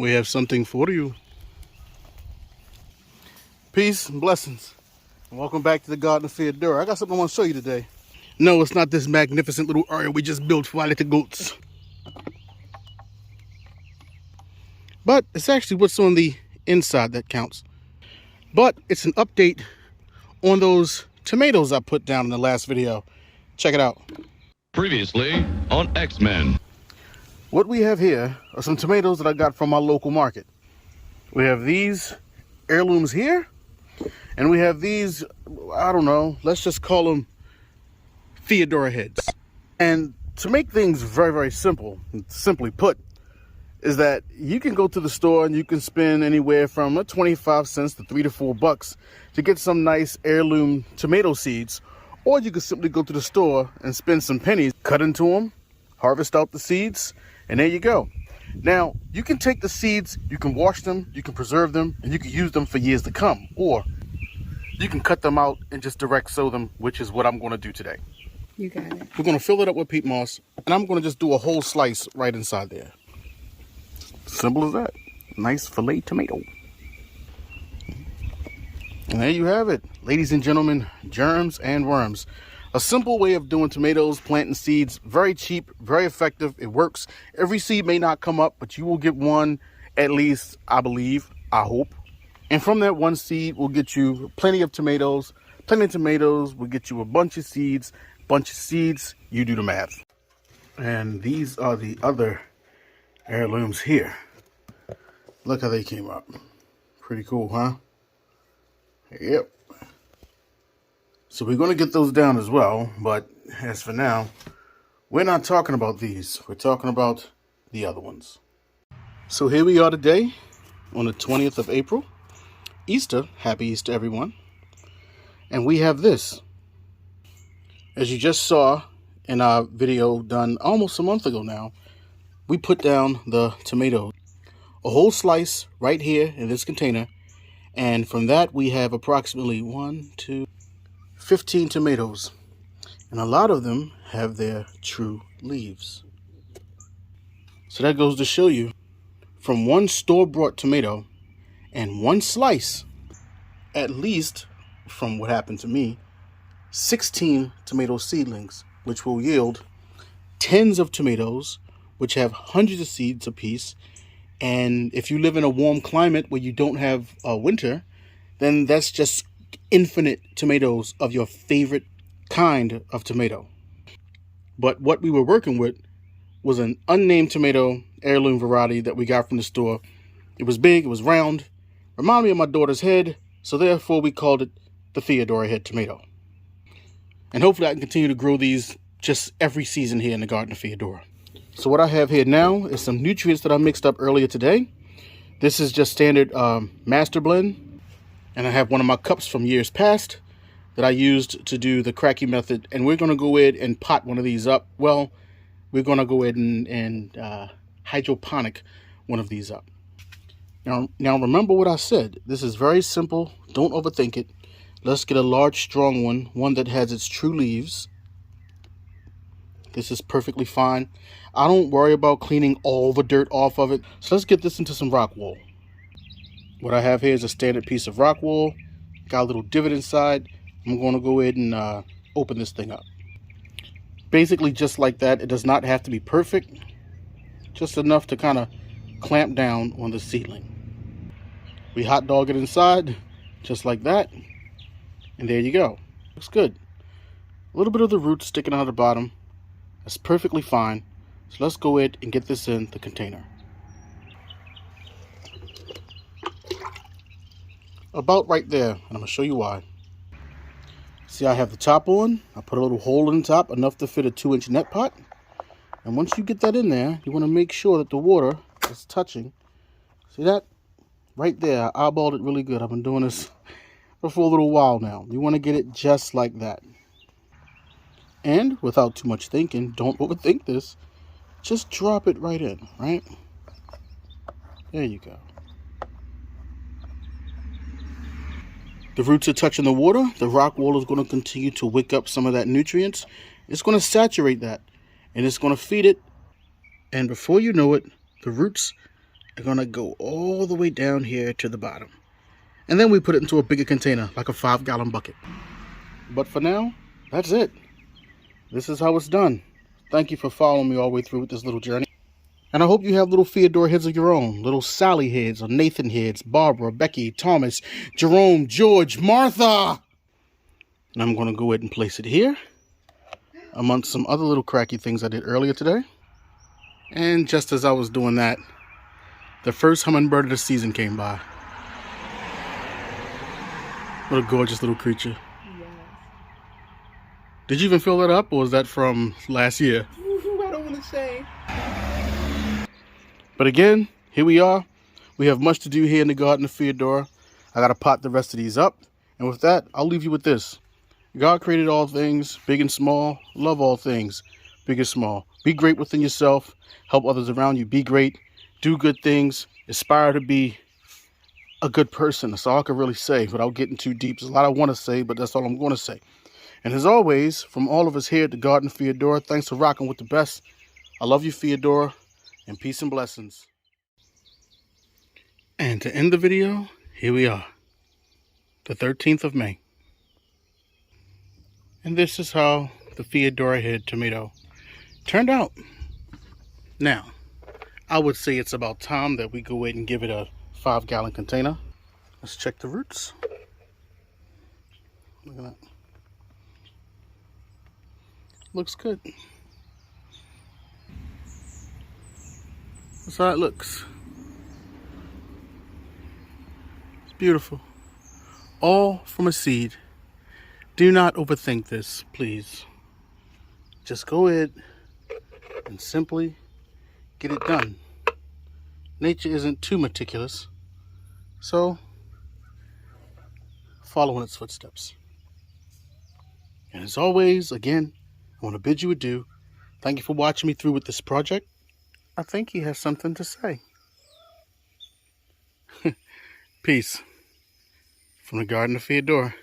we have something for you. Peace and blessings. Welcome back to the Garden of Feodora. I got something I want to show you today. No, it's not this magnificent little area we just built for our little goats. But it's actually what's on the inside that counts. But it's an update on those tomatoes I put down in the last video. Check it out. Previously on X-Men. What we have here are some tomatoes that I got from my local market. We have these heirlooms here. And we have these, I don't know, let's just call them Feodora heads. And to make things very, very simple, simply put, is that you can go to the store and you can spend anywhere from 25 cents to $3 to $4 to get some nice heirloom tomato seeds. Or you can simply go to the store and spend some pennies, cut into them, harvest out the seeds, and there you go. Now, you can take the seeds, you can wash them, you can preserve them, and you can use them for years to come. Or you can cut them out and just direct sow them, which is what I'm going to do today. You got it. We're going to fill it up with peat moss, and I'm going to just do a whole slice right inside there. Simple as that. Nice filet tomato. And there you have it, ladies and gentlemen, germs and worms. A simple way of doing tomatoes, planting seeds, very cheap, very effective. It works. Every seed may not come up, but you will get one at least, I believe, I hope. And from that one seed, we'll get you plenty of tomatoes. Plenty of tomatoes will get you a bunch of seeds. You do the math. And these are the other heirlooms here. Look how they came up. Pretty cool, huh? Yep. So we're going to get those down as well. But as for now, we're not talking about these. We're talking about the other ones. So here we are today on the 20th of April. Easter. Happy Easter, everyone. And we have this. As you just saw in our video done almost a month ago now, we put down the tomato. A whole slice right here in this container. And from that, we have approximately 15 tomatoes. And a lot of them have their true leaves. So that goes to show you, from one store-bought tomato and one slice, at least, from what happened to me, 16 tomato seedlings, which will yield tens of tomatoes, which have hundreds of seeds apiece. And if you live in a warm climate where you don't have winter, then that's just infinite tomatoes of your favorite kind of tomato. But what we were working with was an unnamed tomato heirloom variety that we got from the store. It was big, it was round, reminded me of my daughter's head, so therefore we called it the Feodora head tomato. And hopefully I can continue to grow these just every season here in the Garden of Feodora. So what I have here now is some nutrients that I mixed up earlier today. This is just standard master blend. And I have one of my cups from years past that I used to do the cracky method. And we're going to go ahead and pot one of these up. Well, we're going to go ahead and hydroponic one of these up. Now remember what I said. This is very simple. Don't overthink it. Let's get a large, strong one that has its true leaves. This is perfectly fine. I don't worry about cleaning all the dirt off of it. So let's get this into some rock wool. What I have here is a standard piece of rock wool. Got a little divot inside. I'm going to go ahead and open this thing up. Basically just like that. It does not have to be perfect. Just enough to kind of clamp down on the seedling. We hot dog it inside, just like that. And there you go. Looks good. A little bit of the roots sticking out of the bottom. That's perfectly fine. So let's go ahead and get this in the container. About right there, and I'm going to show you why. See, I have the top on. I put a little hole in the top, enough to fit a 2-inch net pot. And once you get that in there, you want to make sure that the water is touching. See that? Right there, I eyeballed it really good. I've been doing this for a little while now. You want to get it just like that. And without too much thinking, don't overthink this. Just drop it right in, right? There you go. The roots are touching the water. The rock wool is going to continue to wick up some of that nutrients. It's going to saturate that, and it's going to feed it. And before you know it, the roots are gonna go all the way down here to the bottom. And then we put it into a bigger container, like a 5-gallon bucket. But for now, that's it. This is how it's done. Thank you for following me all the way through with this little journey. And I hope you have little Feodora heads of your own. Little Sally heads, or Nathan heads, Barbara, Becky, Thomas, Jerome, George, Martha. And I'm going to go ahead and place it here, amongst some other little cracky things I did earlier today. And just as I was doing that, the first hummingbird of the season came by. What a gorgeous little creature. Yes. Did you even fill that up, or was that from last year? I don't want to say. But again, here we are. We have much to do here in the garden of Feodora. I got to pot the rest of these up. And with that, I'll leave you with this. God created all things, big and small. Love all things, big and small. Be great within yourself. Help others around you. Be great. Do good things. Aspire to be a good person. That's all I can really say without getting too deep. There's a lot I want to say, but that's all I'm going to say. And as always, from all of us here at the Garden of Feodora, thanks for rocking with the best. I love you, Feodora, and peace and blessings. And to end the video, here we are, the 13th of May. And this is how the Feodora head tomato turned out. Now, I would say it's about time that we go ahead and give it a 5-gallon container. Let's check the roots. Look at that. Looks good. That's how it looks. It's beautiful. All from a seed. Do not overthink this, please. Just go ahead and simply get it done. Nature isn't too meticulous, so follow in its footsteps. And as always, again, I want to bid you adieu. Thank you for watching me through with this project. I think he has something to say. Peace from the Garden of Feodora.